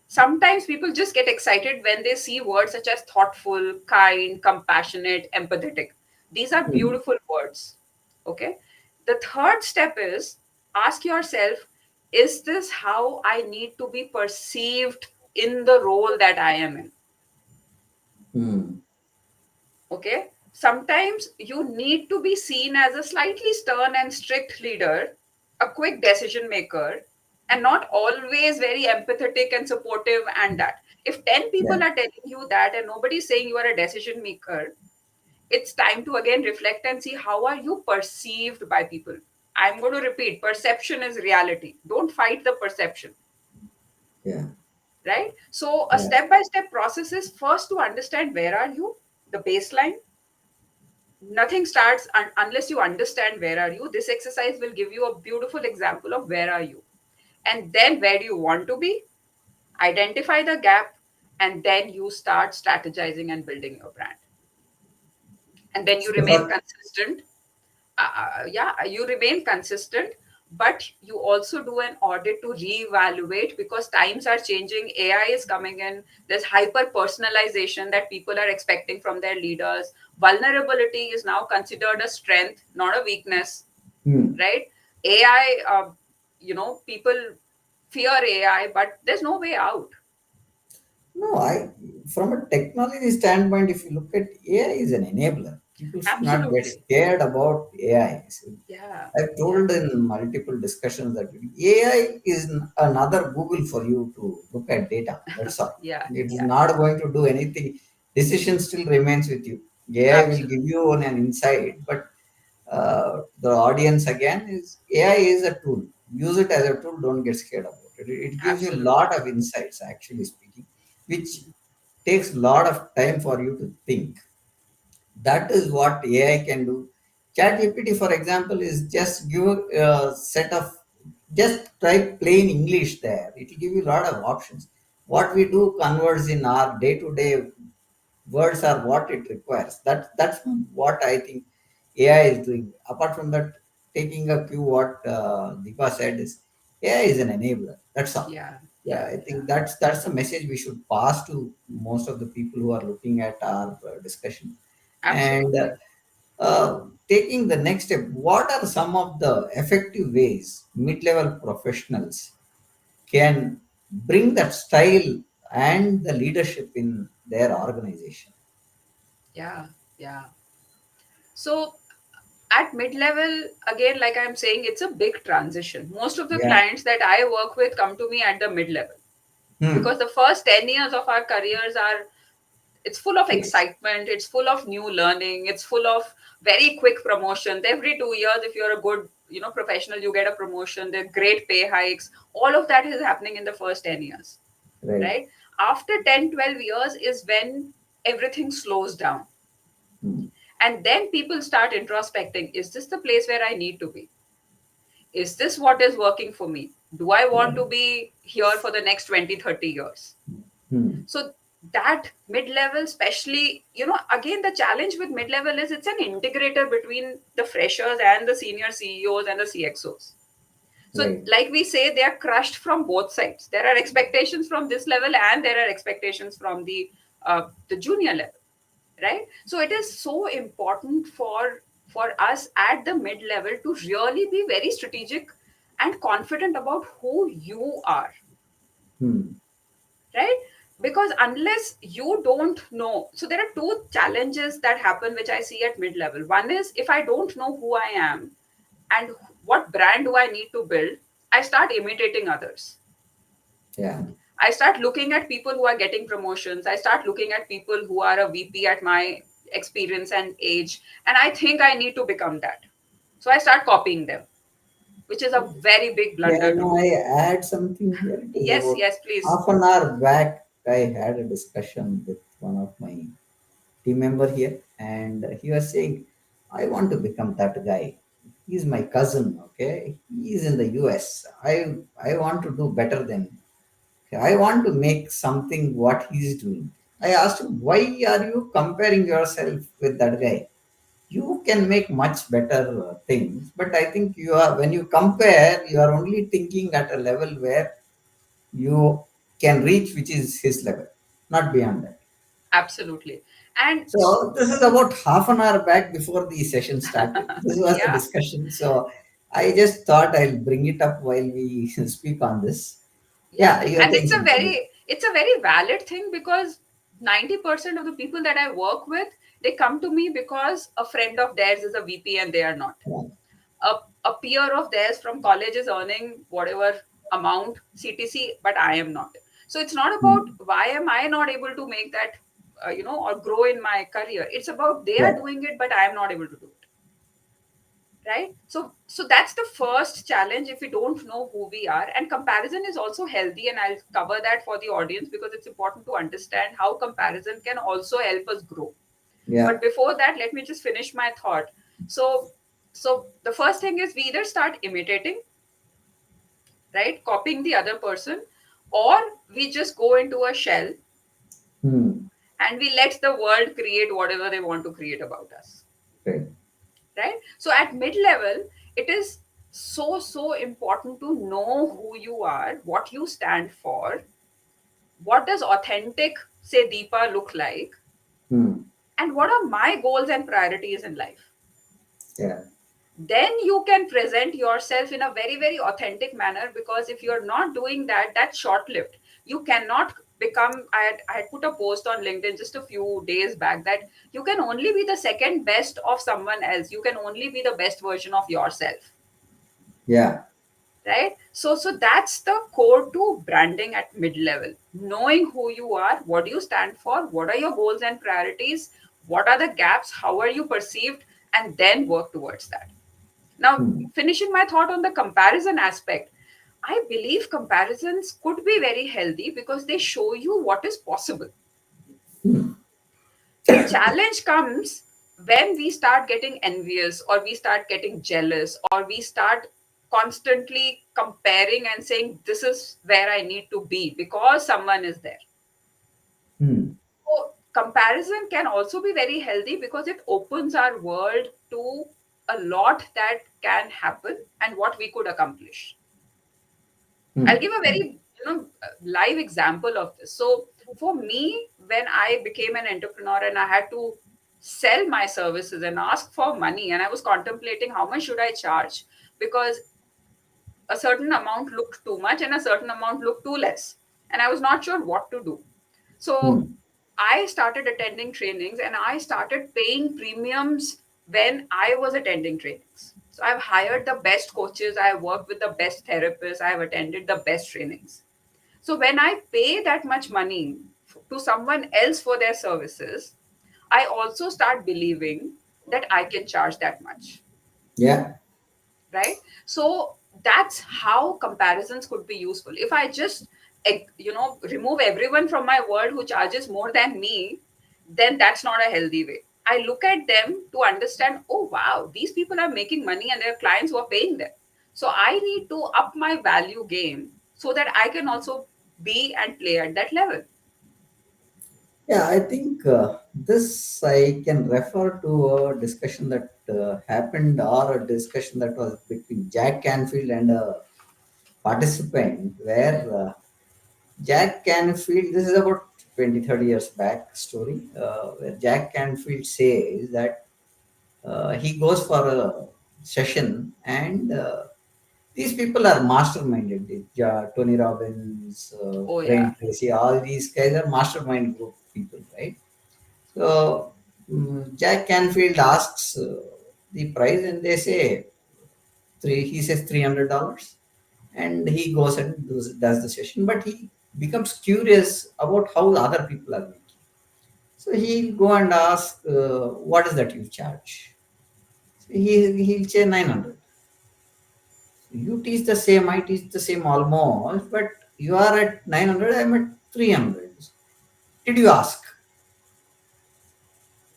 Sometimes people just get excited when they see words such as thoughtful, kind, compassionate, empathetic. These are Hmm. beautiful words. Okay. The third step is ask yourself, is this how I need to be perceived in the role that I am in? Hmm. Okay. Sometimes you need to be seen as a slightly stern and strict leader, a quick decision maker, and not always very empathetic and supportive. And that if 10 Yeah. people are telling you that and nobody's saying you are a decision maker, it's time to again reflect and see how are you perceived by people. I'm going to repeat, perception is reality. Don't fight the perception, Yeah. right? So a Yeah. step by step process is first to understand where are you, the baseline. Nothing starts unless you understand where are you. This exercise will give you a beautiful example of where are you, and then where do you want to be. Identify the gap, and then you start strategizing and building your brand, and then you So remain for consistent. Yeah, you remain consistent, but you also do an audit to reevaluate because times are changing. AI is coming in. There's hyper personalization that people are expecting from their leaders. Vulnerability is now considered a strength, not a weakness, hmm. right? AI, people fear AI, but there's no way out. No, I from a technology standpoint, if you look at AI is an enabler. People should not get Absolutely. scared about AI. So Yeah. I've Yeah. told in multiple discussions that AI is another Google for you to look at data. That's all. Yeah. It is Yeah. not going to do anything. Decision still remains with you. AI will give Absolutely. you an insight, but the audience again is AI is a tool. Use it as a tool. Don't get scared about it. It gives you a Absolutely. lot of insights, actually speaking, which takes a lot of time for you to think. That is what AI can do. ChatGPT, for example, is just give a set of just type plain English there. It will give you a lot of options. What we do converts in our day-to-day words are what it requires. That's what I think AI is doing. Apart from that, taking a cue what Deepa said is AI is an enabler. That's all. Yeah. Yeah, Yeah. I Yeah. think that's the message we should pass to most of the people who are looking at our discussion. And Absolutely. taking the next step, what are some of the effective ways mid-level professionals can bring that style and the leadership in their organization. Yeah, yeah. So at mid level, again, like I'm saying, it's a big transition. Most of the Yeah. clients that I work with come to me at the mid level, Hmm. because the first 10 years of our careers are, it's full of Yes. excitement, it's full of new learning, it's full of very quick promotions. Every 2 years, if you're a good, professional, you get a promotion. There are great pay hikes. All of that is happening in the first 10 years, Right. right? After 10, 12 years is when everything slows down. Hmm. And then people start introspecting, is this the place where I need to be? Is this what is working for me? Do I want to Right. be here for the next 20, 30 years? Hmm. So that mid level, especially, again, the challenge with mid level is it's an integrator between the freshers and the senior CEOs and the CXOs. So, Right. like we say, they are crushed from both sides. There are expectations from this level, and there are expectations from the junior level, right? So it is so important for us at the mid level to really be very strategic and confident about who you are, Hmm. right? Because unless you don't know, so there are two challenges that happen which I see at mid level. One is, if I don't know who I am and what brand do I need to build, I start imitating others. Yeah. I start looking at people who are getting promotions. I start looking at people who are a VP at my experience and age. And I think I need to become that. So I start copying them, which is a very big blunder Can to do. I add something here? It is Yes, about yes, please. half an hour back. I had a discussion with one of my team member here, and he was saying, "I want to become that guy. He's my cousin. Okay, he's in the US. I want to do better than him. I want to make something what he's doing." I asked him, "Why are you comparing yourself with that guy? You can make much better things, but I think you are, when you compare, you are only thinking at a level where you can reach, which is his level, not beyond that." Absolutely. And So this is about half an hour back before the session started. This was the yeah, discussion. So I just thought I'll bring it up while we speak on this. yeah. Yeah, you're And saying something. it's a very valid thing, because 90% of the people that I work with, they come to me because a friend of theirs is a VP and they are not. Yeah. A peer of theirs from college is earning whatever amount CTC, but I am not. So it's not about Hmm. why am I not able to make that, or grow in my career. It's about they are Yeah. doing it, but I am not able to do it. Right. So that's the first challenge if we don't know who we are. And comparison is also healthy. And I'll cover that for the audience, because it's important to understand how comparison can also help us grow. Yeah. But before that, let me just finish my thought. So so the first thing is, we either start imitating, right, copying the other person, or we just go into a shell Hmm. and we let the world create whatever they want to create about us, Right. right? So at mid level, it is so important to know who you are, what you stand for, what does authentic, say, Deepa look like, Hmm. and what are my goals and priorities in life. Yeah. Then you can present yourself in a very very authentic manner, because if you're not doing that, that's short lived. You cannot become, I had put a post on LinkedIn just a few days back that you can only be the second best of someone else. You can only be the best version of yourself, Yeah. right? So that's the core to branding at mid level: knowing who you are, what do you stand for, what are your goals and priorities, what are the gaps, how are you perceived, and then work towards that. Now, Hmm. finishing my thought on the comparison aspect, I believe comparisons could be very healthy because they show you what is possible. Hmm. The challenge comes when we start getting envious, or we start getting jealous, or we start constantly comparing and saying, this is where I need to be because someone is there. Hmm. So, comparison can also be very healthy because it opens our world to a lot that can happen and what we could accomplish. I'll Hmm. give a very live example of this. So for me, when I became an entrepreneur and I had to sell my services and ask for money, and I was contemplating how much should I charge, because a certain amount looked too much and a certain amount looked too less. and I was not sure what to do. So Hmm. I started attending trainings and I started paying premiums when I was attending trainings. So I've hired the best coaches, I have worked with the best therapists, I have attended the best trainings. So when I pay that much money to someone else for their services, I also start believing that I can charge that much, Yeah. right? So that's how comparisons could be useful. If I just remove everyone from my world who charges more than me, then that's not a healthy way. I look at them to understand, oh wow, these people are making money and their clients who are paying them. So I need to up my value game so that I can also be and play at that level. Yeah, I think this I can refer to a discussion that happened, or a discussion that was between Jack Canfield and a participant, where Jack Canfield, this is about 20, 30 years back story, where Jack Canfield says that he goes for a session, and these people are masterminded. Tony Robbins, Oh yeah. Brian Tracy, all these guys are mastermind group people, right? So Jack Canfield asks the price, and they say three. He says $300, and he goes and does the session. But he becomes curious about how the other people are making. So he'll go and ask, "What is that you charge?" So he'll say 900. You teach the same, I teach the same almost, but you are at 900, I'm at 300. Did you ask?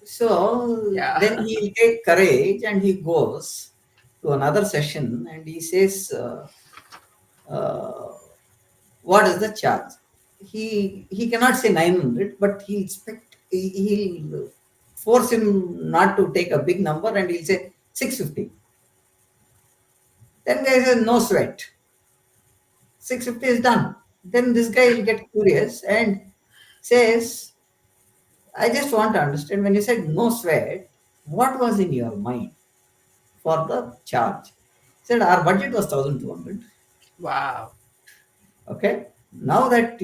So Yeah. then he take courage and he goes to another session and he says, uh, "What is the charge?" He cannot say 900, but he'll force him not to take a big number and he'll say 650. Then guy says, "No sweat. 650 is done." Then this guy will get curious and says, "I just want to understand, when you said no sweat, what was in your mind for the charge?" He said, "Our budget was 1200. Wow. Okay. Now that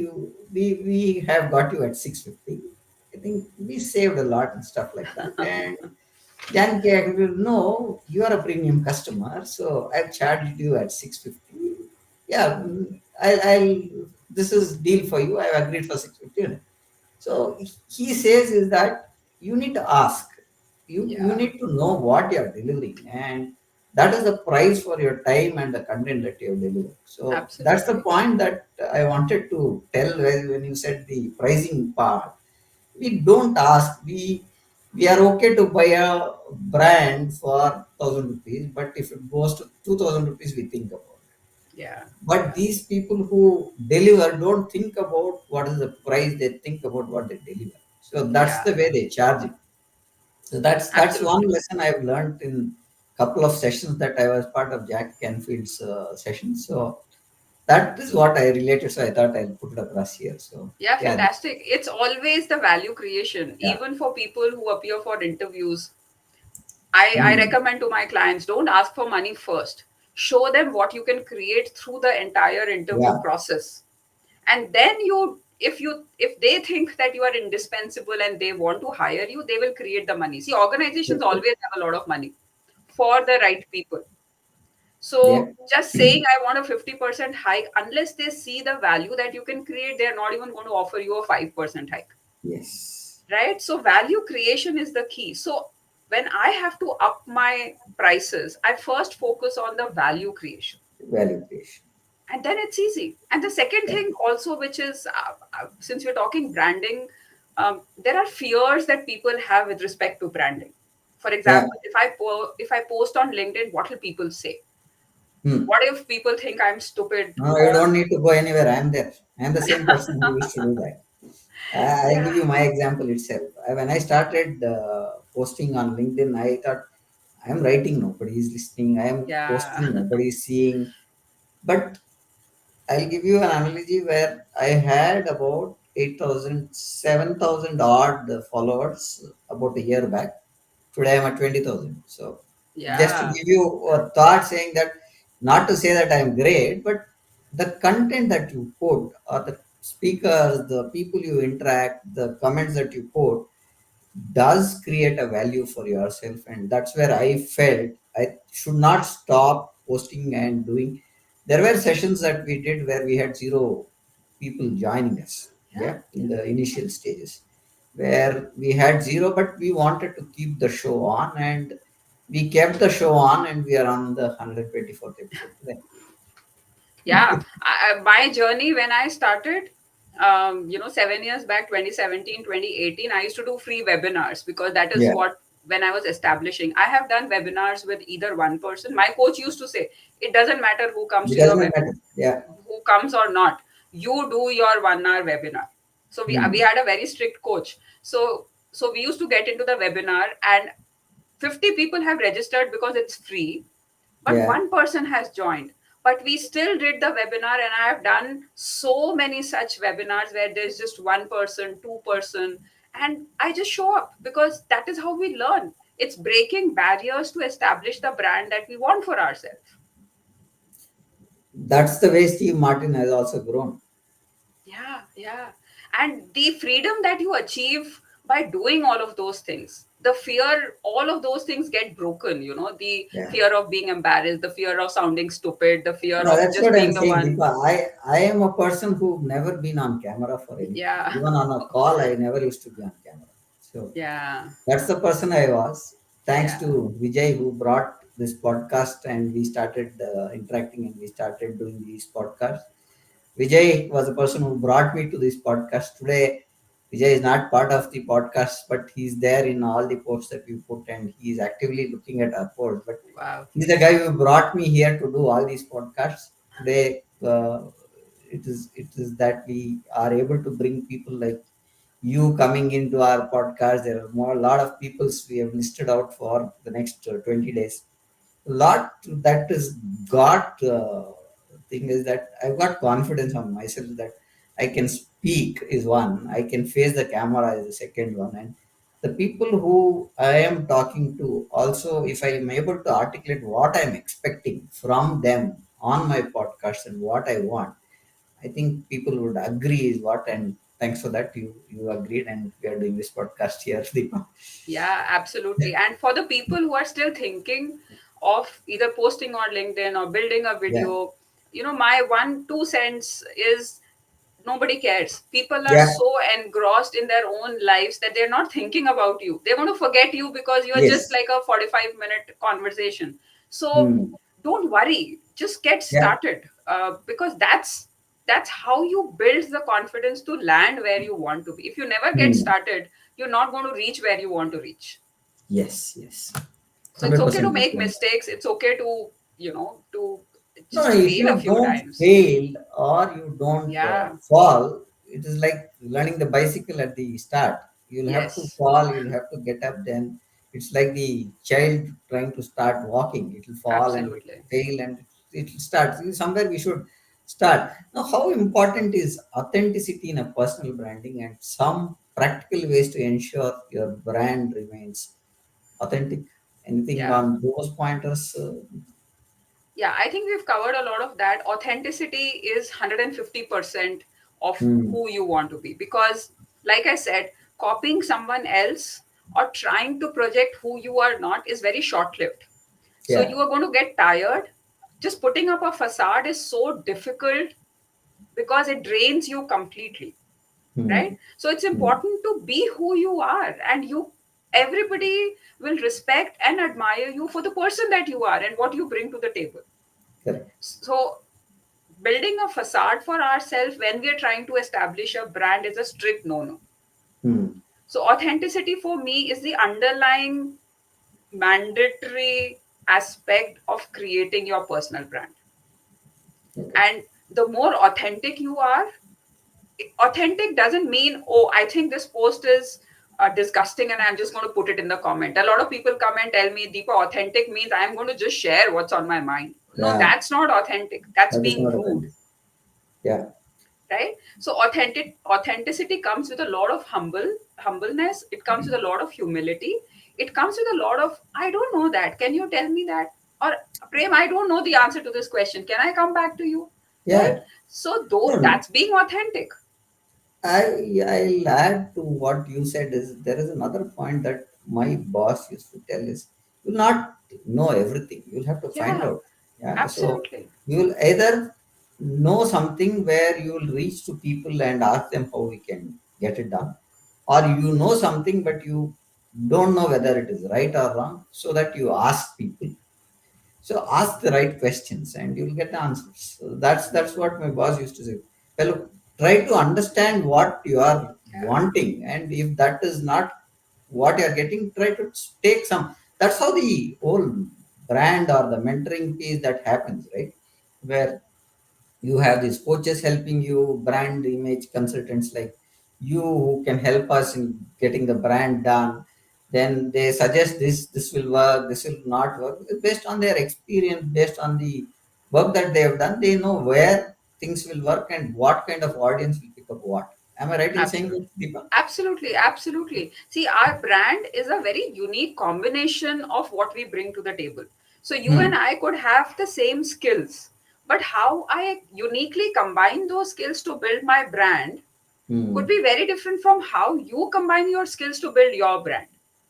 we have got you at 650, I think we saved a lot and stuff like that." And Jan K will know you are a premium customer, so I've charged you at 650. Yeah, I'll this is deal for you. I've agreed for 650. So he says is that you need to ask. You Yeah, need to know what you are delivering, and that is the price for your time and the content that you have delivered. So that's the absolutely. point that I wanted to tell when you said the pricing part. We don't ask. We are okay to buy a brand for 1,000 rupees, but if it goes to 2,000 rupees, we think about it. Yeah, But yeah, these people who deliver don't think about what is the price, they think about what they deliver. So that's yeah, the way they charge it. So that's one absolutely. lesson I've learned in couple of sessions that I was part of Jack Canfield's sessions. So that is what I related. So I thought I'll put it across here. So Yeah, yeah, fantastic. It's always the value creation, yeah. even for people who appear for interviews. I Hmm. recommend to my clients, don't ask for money first. Show them what you can create through the entire interview Yeah, process. And then if they think that you are indispensable and they want to hire you, they will create the money. See, organizations yeah, always have a lot of money for the right people. yeah. So just saying I want a 50% hike, unless they see the value that you can create, they're not even going to offer you a 5% hike. Yes. Right? So value creation is the key. So when I have to up my prices, I first focus on the value creation. Value creation. And then it's easy. And the second Yeah, thing also, which is since we're talking branding, there are fears that people have with respect to branding. For yeah. example, if I post on LinkedIn, what will people say? Hmm. What if people think I'm stupid? No, you Or don't need to go anywhere. I'm there. I'm the same person who used to do that. I'll give yeah, you my example itself. When I started posting on LinkedIn, I thought I'm writing, nobody is listening. I am yeah, posting, nobody is seeing. But I'll give you an analogy where I had about 8,000, 7,000 odd followers about a year back. Today I'm at 20,000. So just to yeah, give you a thought saying that, not to say that I'm great, but the content that you put or the speakers, the people you interact, the comments that you quote does create a value for yourself. And that's where I felt I should not stop posting and doing. There were sessions that we did where we had zero people joining us, Yeah, yeah, in the initial stages, where we had zero, but we wanted to keep the show on, and we kept the show on, and we are on the 124th episode today. yeah. My journey when I started, 7 years back, 2017, 2018, I used to do free webinars because that is Yeah, what, when I was establishing, I have done webinars with either one person. My coach used to say, it doesn't matter who comes it to your does not matter. Yeah. who comes or not, you do your 1 hour webinar. So we Hmm. had a very strict coach. So we used to get into the webinar, and 50 people have registered because it's free, but Yeah. one person has joined. But we still did the webinar, and I have done so many such webinars where there's just one person, two-person, and I just show up because that is how we learn. It's breaking barriers to establish the brand that we want for ourselves. That's the way Steve Martin has also grown. Yeah, yeah. And the freedom that you achieve by doing all of those things, the fear, all of those things get broken, the Yeah. fear of being embarrassed, the fear of sounding stupid, the fear No, of that's just what I'm being the saying, one. Deepa. I am a person who've never been on camera for anything. Yeah, Even on a call, I never used to be on camera. So yeah, that's the person I was. Thanks yeah. to Vijay who brought this podcast, and we started interacting, and we started doing these podcasts. Vijay was the person who brought me to this podcast. Today, Vijay is not part of the podcast, but he's there in all the posts that we put, and he's actively looking at our posts. But Wow. he's the guy who brought me here to do all these podcasts. Today, it is that we are able to bring people like you coming into our podcast. There are more a lot of peoples we have listed out for the next 20 days. A lot that is got thing is that I've got confidence on myself that I can speak is one, I can face the camera is the second one, and the people who I am talking to also, if I am able to articulate what I'm expecting from them on my podcast and what I want, I think people would agree is what. And thanks for that, you agreed, and we are doing this podcast here, Deepa. Yeah, absolutely. And for the people who are still thinking of either posting on LinkedIn or building a Yeah. video, my one, 2 cents is nobody cares. People are Yeah. so engrossed in their own lives that they're not thinking about you. They're going to forget you because you're just Yes. like a 45-minute conversation. So Hmm. don't worry, just get Yeah. started, because that's how you build the confidence to land where you want to be. If you never get Hmm. started, you're not going to reach where you want to reach. Yes, yes. So it's okay to 100% make agree on that. mistakes. It's okay to to No, just if fail a you few don't times. fail or you don't Yeah. fall, it is like learning the bicycle at the start. You'll have to Yes. fall, you'll have to get up, then it's like the child trying to start walking. It will fall and it Absolutely. will fail and it will start. Somewhere we should start. Now, how important is authenticity in a personal branding and some practical ways to ensure your brand remains authentic? Anything Yeah. on those pointers? Yeah, I think we've covered a lot of that. Authenticity is 150% of Hmm. who you want to be. Because, like I said, copying someone else or trying to project who you are not is very short lived. So Yeah. you are going to get tired. Just putting up a facade is so difficult because it drains you completely, Hmm. right? So it's Hmm. important to be who you are, and everybody will respect and admire you for the person that you are and what you bring to the table. Correct. So building a facade for ourselves when we are trying to establish a brand is a strict no-no. Hmm. So authenticity for me is the underlying mandatory aspect of creating your personal brand. Okay. And the more authentic you are, authentic doesn't mean, oh, I think this post is disgusting and I'm just going to put it in the comment. A lot of people come and tell me, Deepa, authentic means I'm going to just share what's on my mind. No, Yeah, that's not authentic. That's that is being not rude, authentic. Yeah. right? So authenticity comes with a lot of humbleness. It comes with a lot of humility. It comes with a lot of, I don't know that. Can you tell me that? Or Prem, I don't know the answer to this question. Can I come back to you? Right? Yeah. So though No, no. that's being authentic. I'll add to what you said is there is another point that my boss used to tell is you'll not know everything. You'll have to find Yeah, out. Yeah. So absolutely. you'll either know something where you'll reach to people and ask them how we can get it done, or you know something but you don't know whether it is right or wrong, so that you ask people. So ask the right questions and you'll get the answers. So that's what my boss used to say. Well, try to understand what you are Yeah, wanting, and if that is not what you are getting, try to take some. That's how the whole brand or the mentoring piece that happens, right? Where you have these coaches helping you, brand image consultants like you who can help us in getting the brand done. Then they suggest this will work, this will not work based on their experience, based on the work that they have done. They know where things will work and what kind of audience will pick up what. Am I right in saying absolutely. that, Deepa? Absolutely, absolutely. See, our brand is a very unique combination of what we bring to the table. So, you and Hmm. I could have the same skills, but how I uniquely combine those skills to build my brand could Hmm. be very different from how you combine your skills to build your brand.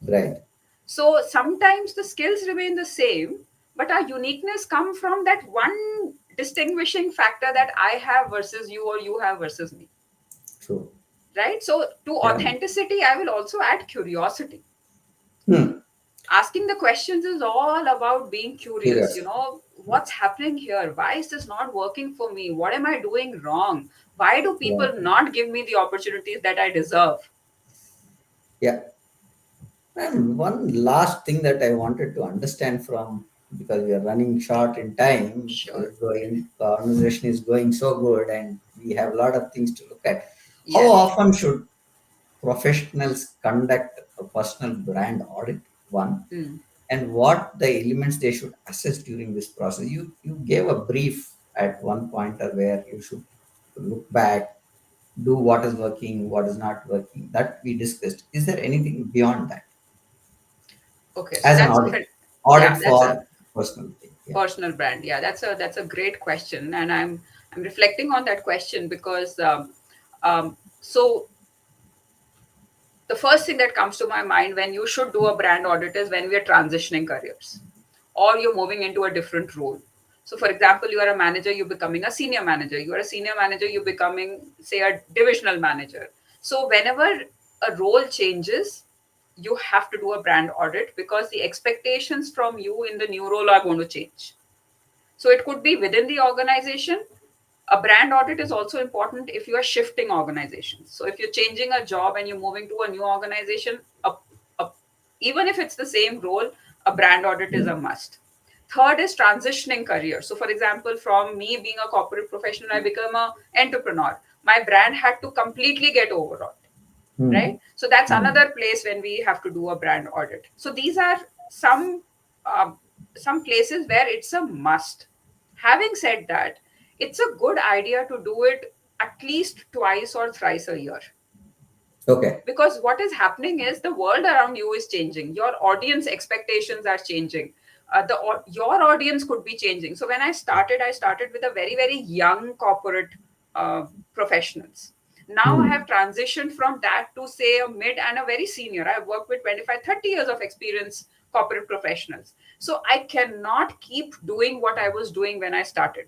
Right. So, sometimes the skills remain the same, but our uniqueness come from that one distinguishing factor that I have versus you or you have versus me, True. right? So, to Yeah. authenticity, I will also add curiosity. Hmm. Asking the questions is all about being curious. Curious. Yeah. What's happening here? Why is this not working for me? What am I doing wrong? Why do people Right. not give me the opportunities that I deserve? Yeah. And one last thing that I wanted to understand from, because we are running short in time, Sure. going conversation is going so good, and we have a lot of things to look at. How Yes. often should professionals conduct a personal brand audit? One, Hmm. and what the elements they should assess during this process. You gave a brief at one pointer where you should look back, do what is working, what is not working. That we discussed. Is there anything beyond that? Okay. So As an that's a yeah, audit that's a for personal thing. Yeah. personal brand. Yeah, that's a great question, and I'm reflecting on that question because so the first thing that comes to my mind when you should do a brand audit is when we are transitioning careers or you're moving into a different role. So, for example, you are a manager, you're becoming a senior manager. You are a senior manager, you're becoming, say, a divisional manager. So, whenever a role changes, you have to do a brand audit because the expectations from you in the new role are going to change. So it could be within the organization. A brand audit is also important if you are shifting organizations. So if you're changing a job and you're moving to a new organization, a, even if it's the same role, a brand audit is a must. Third is transitioning career. So for example, from me being a corporate professional, I become a entrepreneur. My brand had to completely get overhauled, Hmm. right? So that's Hmm. another place when we have to do a brand audit. So these are some um, some places where it's a must. Having said that, it's a good idea to do it at least twice or thrice a year, Okay. because what is happening is the world around you is changing, your audience expectations are changing, your audience could be changing. So when I started with a very very young corporate uh, professionals. Now I Hmm. have transitioned from that to say a mid and a very senior. I've worked with 25, 30 years of experience corporate professionals. So I cannot keep doing what I was doing when I started.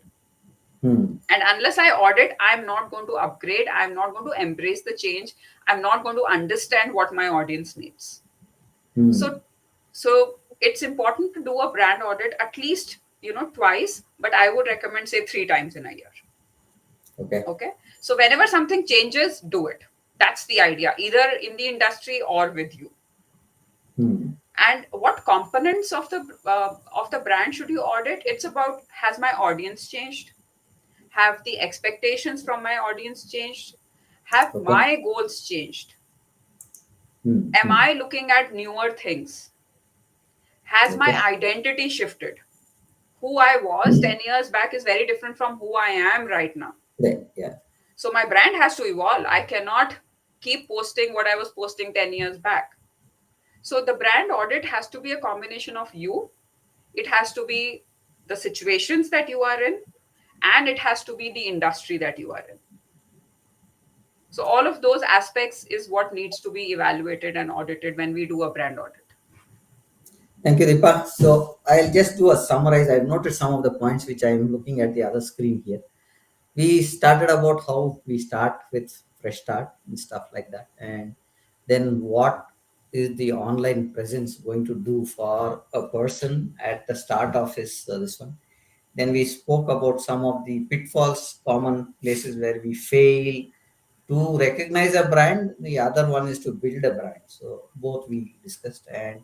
Hmm. And unless I audit, I'm not going to upgrade. I'm not going to embrace the change. I'm not going to understand what my audience needs. Hmm. So, so it's important to do a brand audit at least, twice, but I would recommend say three times in a year. Okay. Okay. So whenever something changes, do it. That's the idea, either in the industry or with you. Hmm. And what components of the brand should you audit? It's about, has my audience changed? Have the expectations from my audience changed? Have Okay. my goals changed? Hmm. Am Hmm. I looking at newer things? Has my Okay. identity shifted? Who I was Hmm. 10 years back is very different from who I am right now. Yeah. Yeah. So my brand has to evolve. I cannot keep posting what I was posting 10 years back. So the brand audit has to be a combination of you, it has to be the situations that you are in, and it has to be the industry that you are in. So all of those aspects is what needs to be evaluated and audited when we do a brand audit. Thank you, Deepa. So I'll just do a summarize. I've noted some of the points which I'm looking at the other screen here. We started about how we start with fresh start and stuff like that, and then what is the online presence going to do for a person at the start of his this one. Then we spoke about some of the pitfalls, common places where we fail to recognize a brand. The other one is to build a brand. So both we discussed, and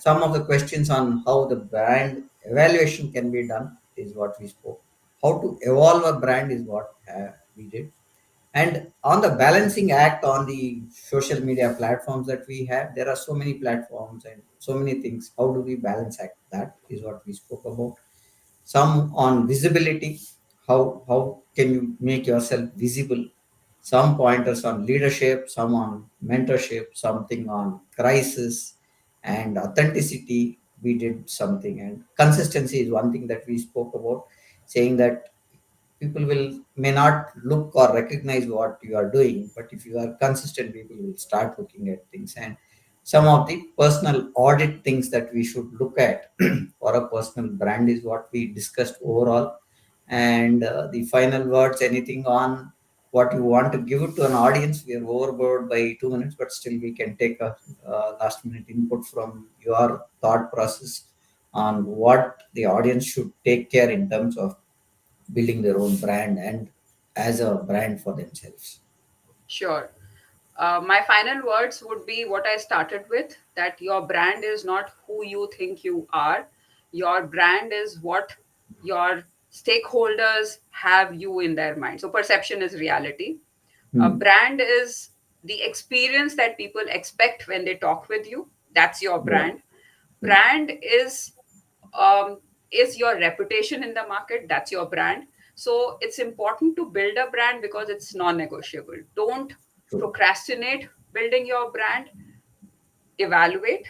some of the questions on how the brand evaluation can be done is what we spoke. How to evolve a brand is what we did. And on the balancing act on the social media platforms that we have, there are so many platforms and so many things. How do we balance act? That is what we spoke about. Some on visibility, how can you make yourself visible, some pointers on leadership, some on mentorship, something on crisis and authenticity. We did something, and consistency is one thing that we spoke about, saying that people will may not look or recognize what you are doing, but if you are consistent, people will start looking at things. And some of the personal audit things that we should look at for a personal brand is what we discussed overall. And the final words, anything on what you want to give it to an audience. We are overboard by 2 minutes, but still we can take a last minute input from your thought process on what the audience should take care in terms of building their own brand and as a brand for themselves. Sure. My final words would be what I started with, that your brand is not who you think you are. Your brand is what your stakeholders have you in their mind. So, perception is reality. A Hmm. brand is the experience that people expect when they talk with you. That's your Yeah. brand. Hmm. Brand um, is your reputation in the market. That's your brand. So it's important to build a brand because it's non-negotiable. Don't True. procrastinate building your brand. Evaluate,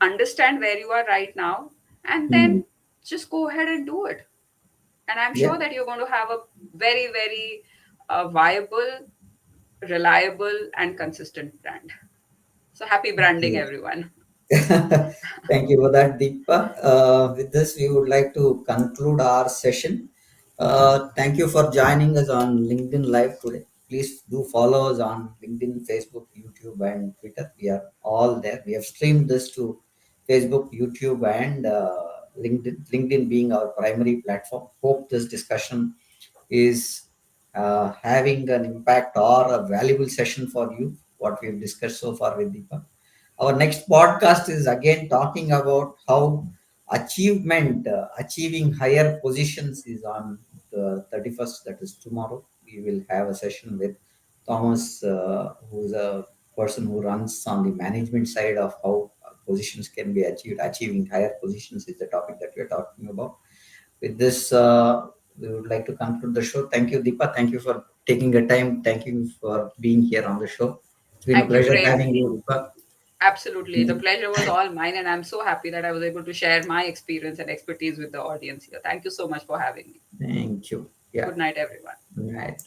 understand where you are right now, and Hmm. then just go ahead and do it. And I'm Yeah. sure that you're going to have a very, very viable, reliable, and consistent brand. So happy branding, Yeah. everyone. Thank you for that, Deepa. With this, we would like to conclude our session. Thank you for joining us on LinkedIn Live today. Please do follow us on LinkedIn, Facebook, YouTube, and Twitter. We are all there. We have streamed this to Facebook, YouTube, and LinkedIn. LinkedIn being our primary platform. Hope this discussion is having an impact or a valuable session for you. What we've discussed so far with Deepa. Our next podcast is again talking about how achieving higher positions is on the 31st, that is tomorrow. We will have a session with Thomas, who is a person who runs on the management side of how positions can be achieved. Achieving higher positions is the topic that we're talking about. With this, we would like to conclude the show. Thank you, Deepa. Thank you for taking the time. Thank you for being here on the show. It's been a Thank you, pleasure Prem. having you, Deepa. Absolutely. The pleasure was all mine, and I'm so happy that I was able to share my experience and expertise with the audience here. Thank you so much for having me. Thank you. Yeah. Good night, everyone. Right.